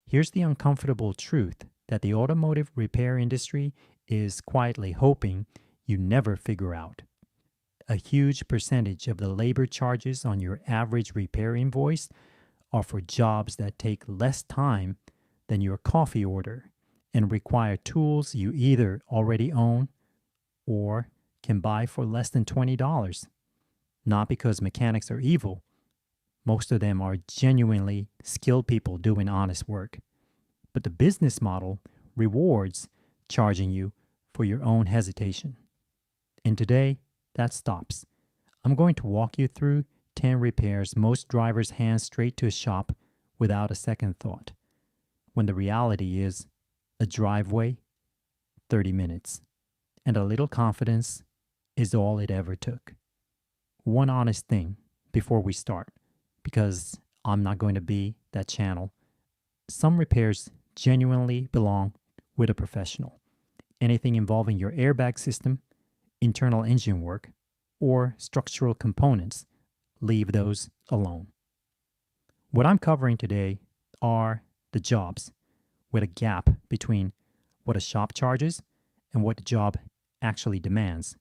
Here's the uncomfortable truth that the automotive repair industry is quietly hoping you never figure out. A huge percentage of the labor charges on your average repair invoice are for jobs that take less time than your coffee order and require tools you either already own or can buy for less than $20. Not because mechanics are evil, most of them are genuinely skilled people doing honest work. But the business model rewards charging you for your own hesitation. And today, that stops. I'm going to walk you through 10 repairs most drivers hand straight to a shop without a second thought, when the reality is a driveway, 30 minutes, and a little confidence is all it ever took. One honest thing before we start, because I'm not going to be that channel. Some repairs genuinely belong with a professional. Anything involving your airbag system, internal engine work, or structural components, leave those alone. What I'm covering today are the jobs with a gap between what a shop charges and what the job actually demands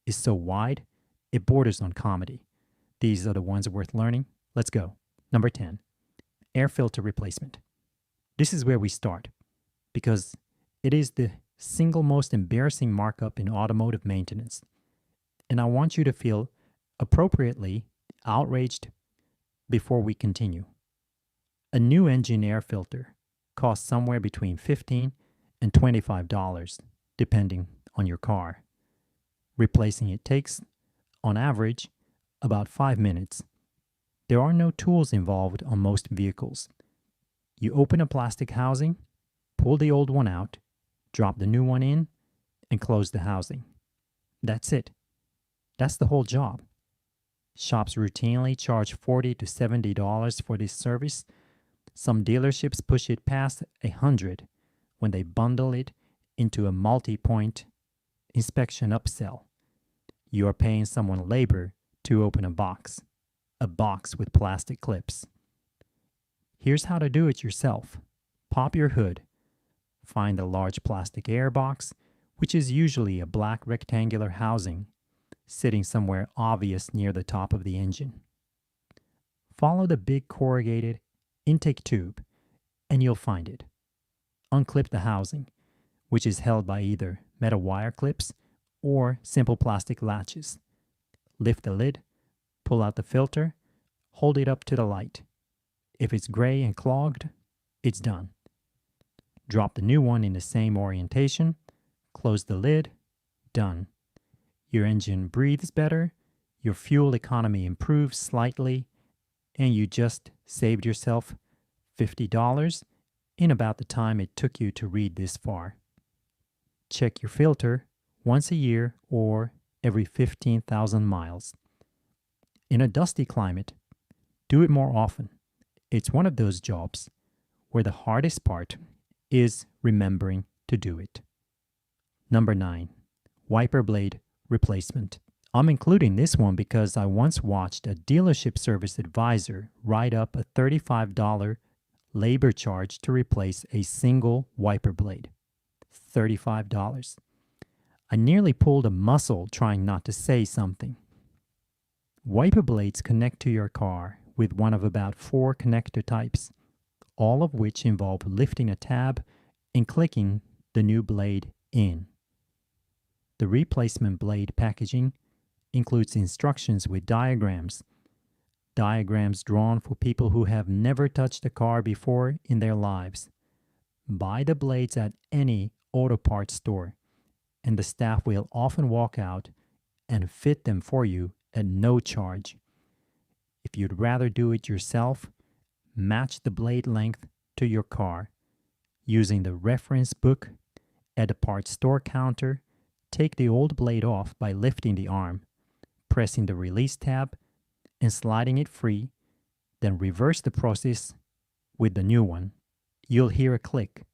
is so wide it borders on comedy. These are the ones worth learning. Let's go. Number 10, air filter replacement. This is where we start because it is the single most embarrassing markup in automotive maintenance. And I want you to feel appropriately outraged before we continue. A new engine air filter costs somewhere between $15 and $25, depending on your car. Replacing it takes, on average, about 5 minutes. There are no tools involved on most vehicles. You open a plastic housing, pull the old one out, drop the new one in, and close the housing. That's it. That's the whole job. Shops routinely charge $40 to $70 for this service. Some dealerships push it past $100 when they bundle it into a multi-point inspection upsell. You are paying someone labor to open a box with plastic clips. Here's how to do it yourself. Pop your hood. Find a large plastic air box, which is usually a black rectangular housing sitting somewhere obvious near the top of the engine. Follow the big corrugated intake tube, and you'll find it. Unclip the housing, which is held by either metal wire clips or simple plastic latches. Lift the lid, pull out the filter, hold it up to the light. If it's gray and clogged, it's done. Drop the new one in the same orientation, close the lid, done. Your engine breathes better, your fuel economy improves slightly, and you just saved yourself $50 in about the time it took you to read this far. Check your filter once a year or every 15,000 miles. In a dusty climate, do it more often. It's one of those jobs where the hardest part is remembering to do it. Number 9, wiper blade replacement. I'm including this one because I once watched a dealership service advisor write up a $35 labor charge to replace a single wiper blade. $35. I nearly pulled a muscle trying not to say something. Wiper blades connect to your car with one of about 4 connector types, all of which involve lifting a tab and clicking the new blade in. The replacement blade packaging includes instructions with diagrams drawn for people who have never touched a car before in their lives. Buy the blades at any auto parts store, and the staff will often walk out and fit them for you at no charge. If you'd rather do it yourself, match the blade length to your car. Using the reference book at the parts store counter, take the old blade off by lifting the arm, pressing the release tab, and sliding it free, then reverse the process with the new one. You'll hear a click.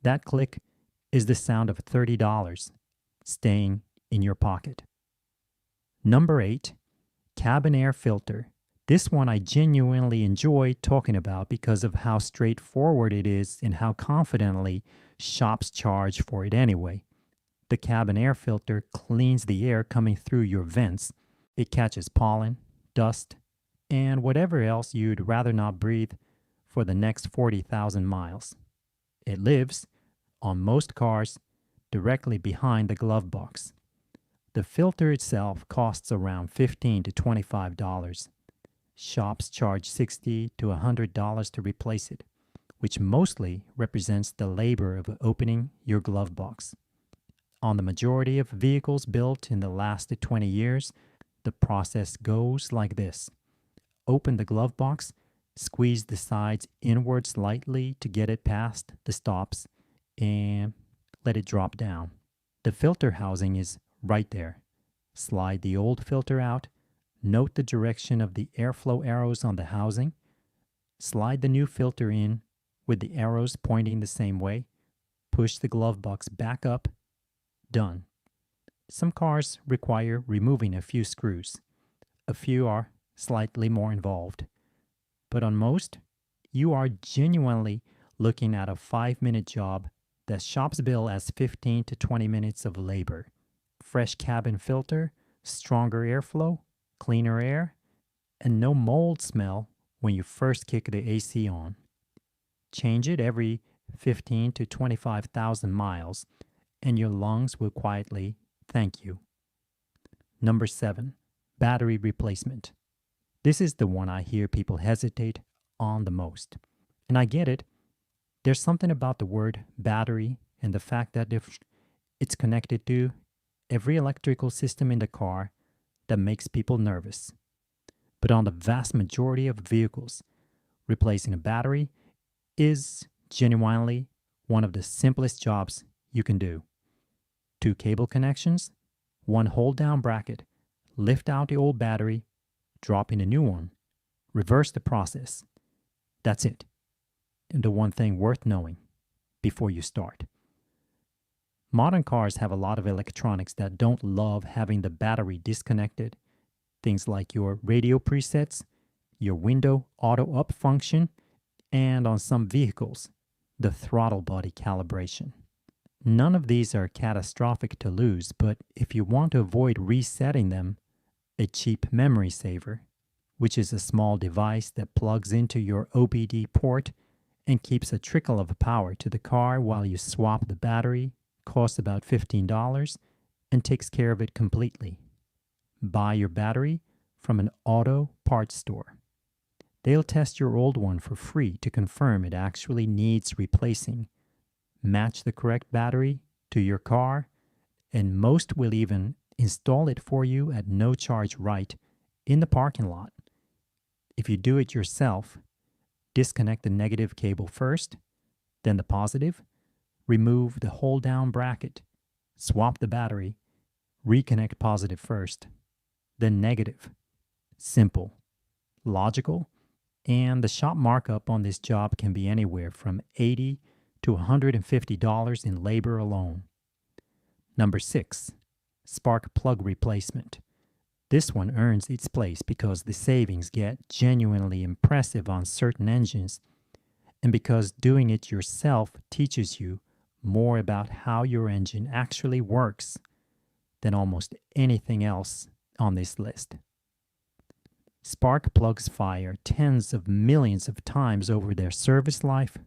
That click is the sound of $30 staying in your pocket. Number 8, cabin air filter. This one I genuinely enjoy talking about because of how straightforward it is and how confidently shops charge for it anyway. The cabin air filter cleans the air coming through your vents. It catches pollen, dust, and whatever else you'd rather not breathe for the next 40,000 miles. It lives, on most cars, directly behind the glove box. The filter itself costs around $15 to $25. Shops charge $60 to $100 to replace it, which mostly represents the labor of opening your glove box. On the majority of vehicles built in the last 20 years, the process goes like this. Open the glove box, squeeze the sides inward slightly to get it past the stops, and let it drop down. The filter housing is right there. Slide the old filter out. Note the direction of the airflow arrows on the housing. Slide the new filter in with the arrows pointing the same way. Push the glove box back up. Done. Some cars require removing a few screws. A few are slightly more involved. But on most, you are genuinely looking at a 5-minute job that shops bill as 15 to 20 minutes of labor. Fresh cabin filter, stronger airflow, cleaner air, and no mold smell when you first kick the AC on. Change it every 15 to 25,000 miles, and your lungs will quietly thank you. Number 7, battery replacement. This is the one I hear people hesitate on the most. And I get it. There's something about the word battery and the fact that if it's connected to every electrical system in the car that makes people nervous. But on the vast majority of vehicles, replacing a battery is genuinely one of the simplest jobs you can do. 2 cable connections, 1 hold-down bracket, lift out the old battery, drop in a new one, reverse the process. That's it. And the one thing worth knowing before you start. Modern cars have a lot of electronics that don't love having the battery disconnected. Things like your radio presets, your window auto up function, and on some vehicles, the throttle body calibration. None of these are catastrophic to lose, but if you want to avoid resetting them, a cheap memory saver, which is a small device that plugs into your OBD port and keeps a trickle of power to the car while you swap the battery, costs about $15 and takes care of it completely. Buy your battery from an auto parts store. They'll test your old one for free to confirm it actually needs replacing. Match the correct battery to your car, and most will even install it for you at no charge right in the parking lot. If you do it yourself, disconnect the negative cable first, then the positive, remove the hold-down bracket, swap the battery, reconnect positive first, then negative. Simple, logical, and the shop markup on this job can be anywhere from $80 to $150 in labor alone. Number 6, spark plug replacement. This one earns its place because the savings get genuinely impressive on certain engines, and because doing it yourself teaches you more about how your engine actually works than almost anything else on this list. Spark plugs fire tens of millions of times over their service life,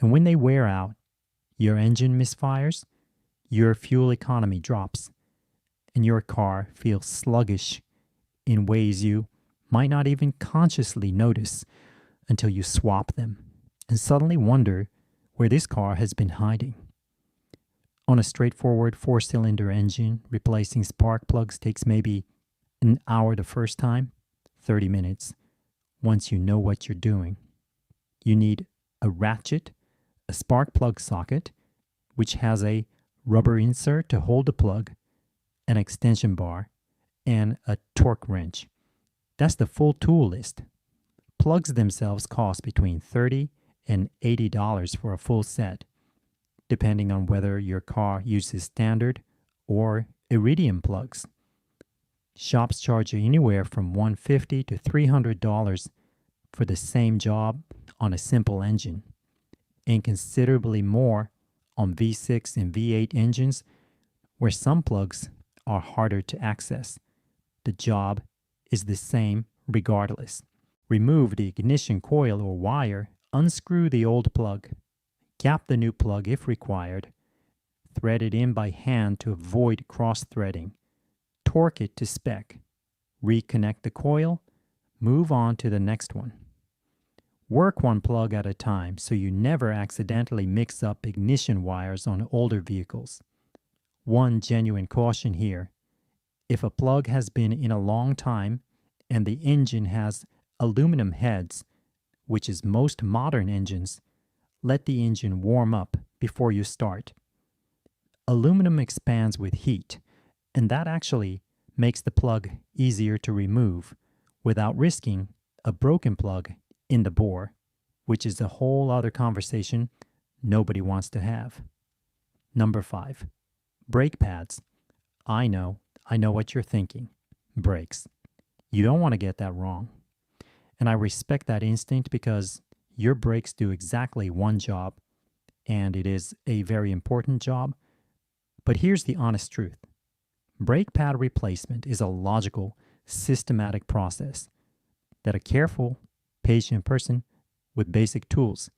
and when they wear out, your engine misfires, your fuel economy drops, and your car feels sluggish in ways you might not even consciously notice until you swap them and suddenly wonder where this car has been hiding. On a straightforward 4-cylinder engine, replacing spark plugs takes maybe an hour the first time, 30 minutes, once you know what you're doing. You need a ratchet, a spark plug socket, which has a rubber insert to hold the plug, an extension bar, and a torque wrench. That's the full tool list. Plugs themselves cost between $30 and $80 for a full set, depending on whether your car uses standard or iridium plugs. Shops charge you anywhere from $150 to $300 for the same job on a simple engine, and considerably more on V6 and V8 engines where some plugs are harder to access. The job is the same regardless. Remove the ignition coil or wire, unscrew the old plug, gap the new plug if required, thread it in by hand to avoid cross-threading, torque it to spec, reconnect the coil, move on to the next one. Work one plug at a time so you never accidentally mix up ignition wires on older vehicles. One genuine caution here: if a plug has been in a long time and the engine has aluminum heads, which is most modern engines, let the engine warm up before you start. Aluminum expands with heat, and that actually makes the plug easier to remove without risking a broken plug in the bore, which is a whole other conversation nobody wants to have. Number 5, brake pads. I know what you're thinking. Brakes. You don't want to get that wrong. And I respect that instinct because your brakes do exactly one job, and it is a very important job. But here's the honest truth. Brake pad replacement is a logical, systematic process that a careful, patient person with basic tools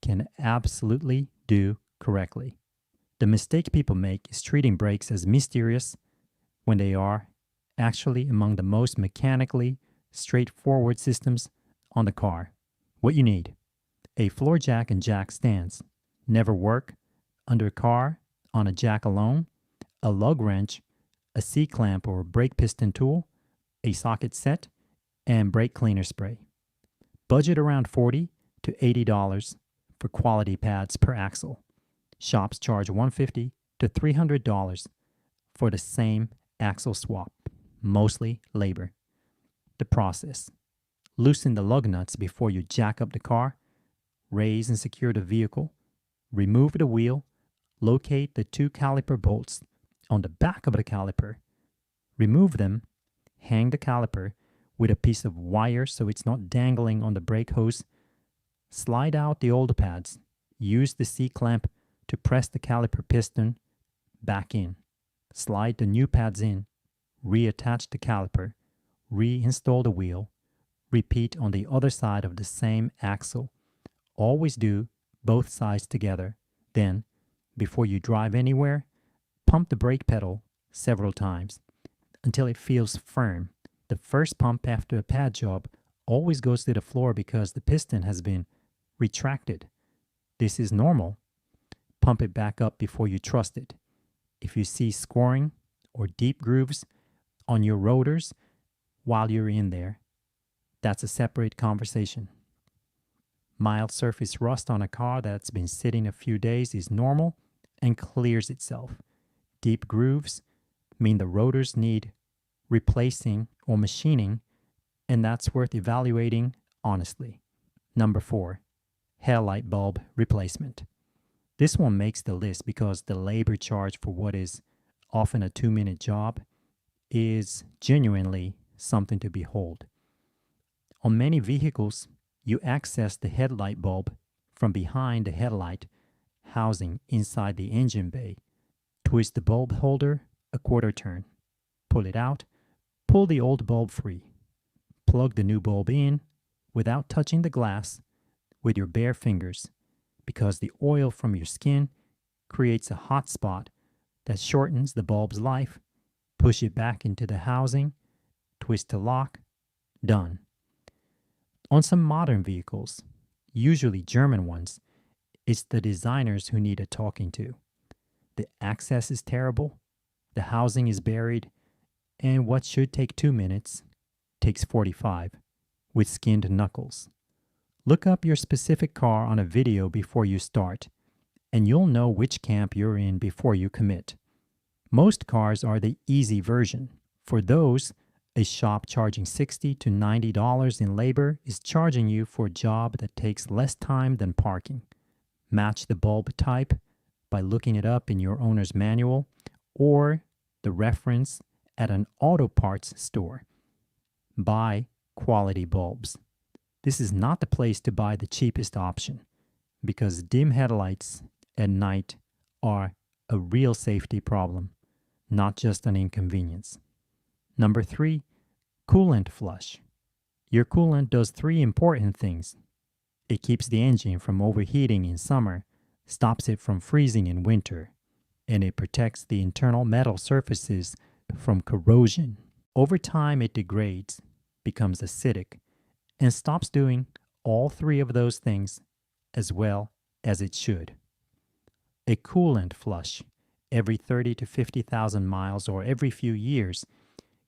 can absolutely do correctly. The mistake people make is treating brakes as mysterious when they are actually among the most mechanically straightforward systems on the car. What you need: a floor jack and jack stands, never work under a car on a jack alone, a lug wrench, a C-clamp or brake piston tool, a socket set, and brake cleaner spray. Budget around $40 to $80 for quality pads per axle. Shops charge $150 to $300 for the same axle swap, mostly labor. The process: loosen the lug nuts before you jack up the car, raise and secure the vehicle, remove the wheel, locate the 2 caliper bolts on the back of the caliper, remove them, hang the caliper with a piece of wire so it's not dangling on the brake hose, slide out the old pads, use the C-clamp to press the caliper piston back in, slide the new pads in, reattach the caliper, reinstall the wheel, repeat on the other side of the same axle. Always do both sides together. Then, before you drive anywhere, pump the brake pedal several times until it feels firm. The first pump after a pad job always goes to the floor because the piston has been retracted. This is normal. Pump it back up before you trust it. If you see scoring or deep grooves on your rotors while you're in there, that's a separate conversation. Mild surface rust on a car that's been sitting a few days is normal and clears itself. Deep grooves mean the rotors need replacing or machining, and that's worth evaluating honestly. Number 4, headlight bulb replacement. This one makes the list because the labor charge for what is often a 2-minute job is genuinely something to behold. On many vehicles, you access the headlight bulb from behind the headlight housing inside the engine bay. Twist the bulb holder a quarter turn. Pull it out. Pull the old bulb free. Plug the new bulb in without touching the glass with your bare fingers, because the oil from your skin creates a hot spot that shortens the bulb's life. Push it back into the housing. Twist the lock. Done. On some modern vehicles, usually German ones, it's the designers who need a talking to. The access is terrible, the housing is buried, and what should take 2 minutes takes 45 with skinned knuckles. Look up your specific car on a video before you start, and you'll know which camp you're in before you commit. Most cars are the easy version. For those, a shop charging $60 to $90 in labor is charging you for a job that takes less time than parking. Match the bulb type by looking it up in your owner's manual or the reference at an auto parts store. Buy quality bulbs. This is not the place to buy the cheapest option because dim headlights at night are a real safety problem, not just an inconvenience. Number 3, coolant flush. Your coolant does 3 important things. It keeps the engine from overheating in summer, stops it from freezing in winter, and it protects the internal metal surfaces from corrosion. Over time, it degrades, becomes acidic, and stops doing all 3 of those things as well as it should. A coolant flush every 30 to 50,000 miles or every few years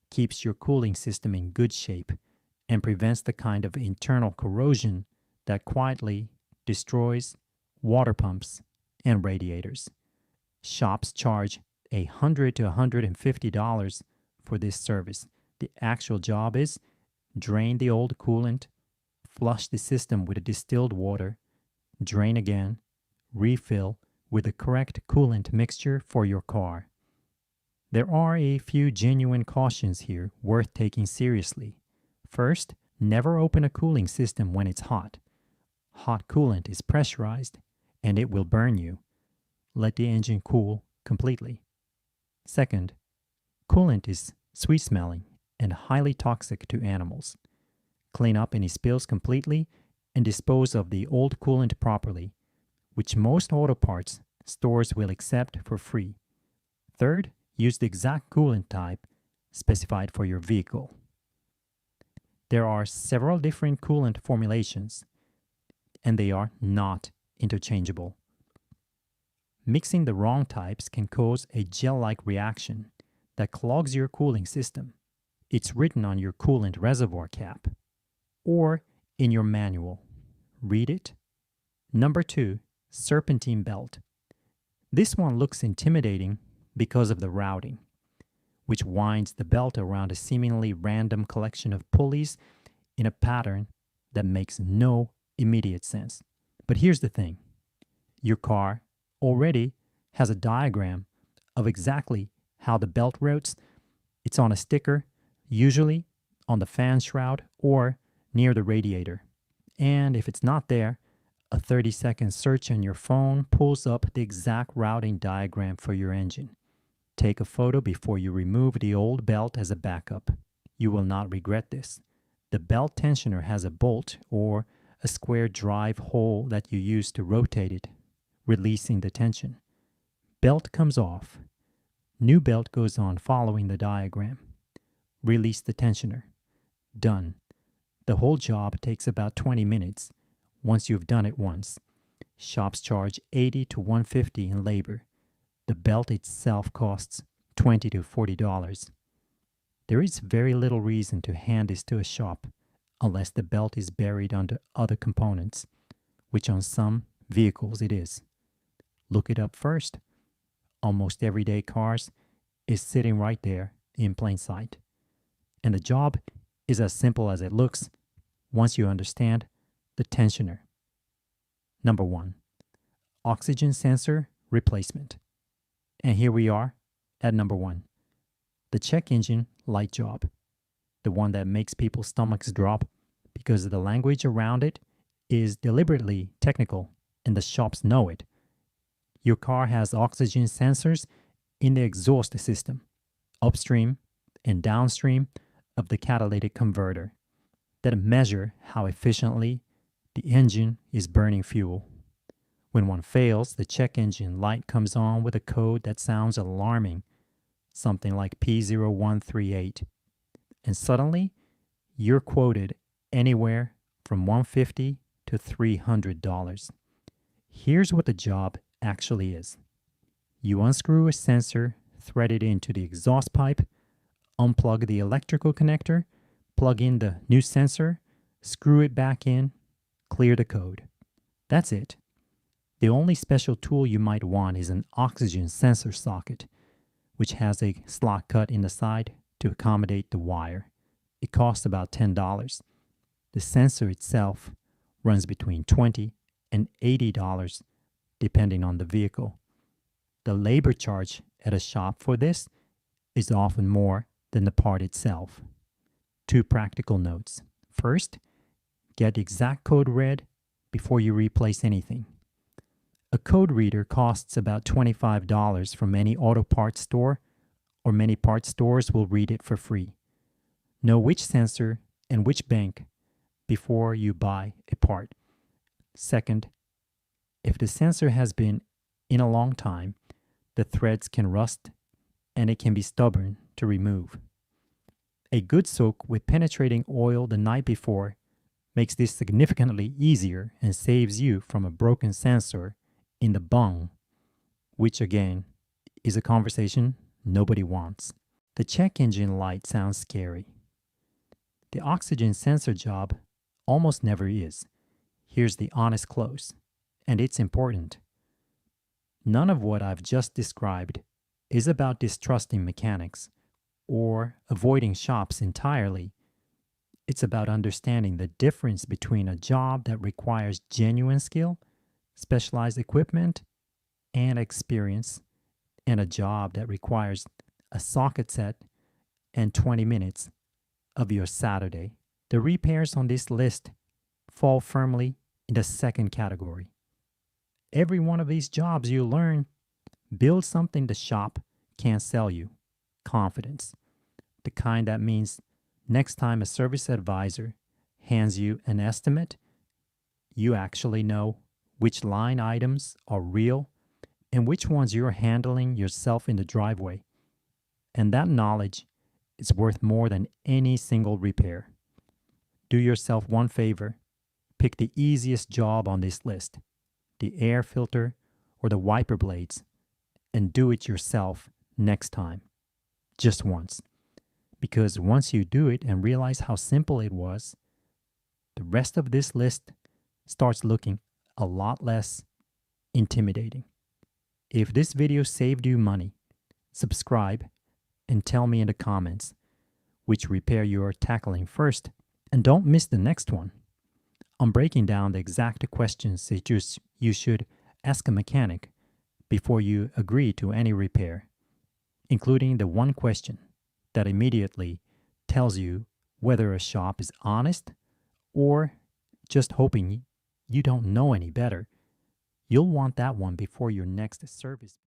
keeps your cooling system in good shape and prevents the kind of internal corrosion that quietly destroys water pumps and radiators. Shops charge $100 to $150 for this service. The actual job is drain the old coolant, flush the system with distilled water, drain again, refill with the correct coolant mixture for your car. There are a few genuine cautions here worth taking seriously. First, never open a cooling system when it's hot. Hot coolant is pressurized and it will burn you. Let the engine cool completely. Second, coolant is sweet-smelling and highly toxic to animals. Clean up any spills completely and dispose of the old coolant properly, which most auto parts stores will accept for free. Third, use the exact coolant type specified for your vehicle. There are several different coolant formulations, and they are not interchangeable. Mixing the wrong types can cause a gel-like reaction that clogs your cooling system. It's written on your coolant reservoir cap or in your manual. Read it. Number 2, serpentine belt. This one looks intimidating because of the routing, which winds the belt around a seemingly random collection of pulleys in a pattern that makes no immediate sense. But here's the thing. Your car already has a diagram of exactly how the belt routes. It's on a sticker, usually on the fan shroud or near the radiator. And if it's not there, a 30-second search on your phone pulls up the exact routing diagram for your engine. Take a photo before you remove the old belt as a backup. You will not regret this. The belt tensioner has a bolt or a square drive hole that you use to rotate it, releasing the tension. Belt comes off. New belt goes on following the diagram. Release the tensioner. Done. The whole job takes about 20 minutes once you've done it once. Shops charge $80 to $150 in labor. The belt itself costs $20 to $40. There is very little reason to hand this to a shop unless the belt is buried under other components, which on some vehicles it is. Look it up first. Almost everyday cars is sitting right there in plain sight. And the job is as simple as it looks once you understand the tensioner. Number 1, oxygen sensor replacement. And here we are at number 1, the check engine light job, the one that makes people's stomachs drop because the language around it is deliberately technical and the shops know it. Your car has oxygen sensors in the exhaust system, upstream and downstream of the catalytic converter, that measure how efficiently the engine is burning fuel. When one fails, the check engine light comes on with a code that sounds alarming, something like P0138, and suddenly you're quoted anywhere from $150 to $300. Here's what the job actually is. You unscrew a sensor threaded into the exhaust pipe, unplug the electrical connector, plug in the new sensor, screw it back in, clear the code. That's it. The only special tool you might want is an oxygen sensor socket, which has a slot cut in the side to accommodate the wire. It costs about $10. The sensor itself runs between $20 and $80 depending on the vehicle. The labor charge at a shop for this is often more than the part itself. Two practical notes. First, get the exact code read before you replace anything. A code reader costs about $25 from any auto parts store, or many parts stores will read it for free. Know which sensor and which bank before you buy a part. Second, if the sensor has been in a long time, the threads can rust and it can be stubborn to remove. A good soak with penetrating oil the night before makes this significantly easier and saves you from a broken sensor in the bung, which again is a conversation nobody wants. The check engine light sounds scary. The oxygen sensor job almost never is. Here's the honest close, and it's important. None of what I've just described is about distrusting mechanics or avoiding shops entirely. It's about understanding the difference between a job that requires genuine skill, specialized equipment, and experience, and a job that requires a socket set and 20 minutes of your Saturday. The repairs on this list fall firmly in the second category. Every one of these jobs you learn, build something the shop can't sell you. Confidence. The kind that means next time a service advisor hands you an estimate, you actually know which line items are real and which ones you're handling yourself in the driveway. And that knowledge is worth more than any single repair. Do yourself one favor. Pick the easiest job on this list, the air filter or the wiper blades, and do it yourself next time. Just once. Because once you do it and realize how simple it was, the rest of this list starts looking a lot less intimidating. If this video saved you money, subscribe and tell me in the comments which repair you are tackling first, and don't miss the next one. I'm breaking down the exact questions that you should ask a mechanic before you agree to any repair, including the one question that immediately tells you whether a shop is honest or just hoping you don't know any better. You'll want that one before your next service.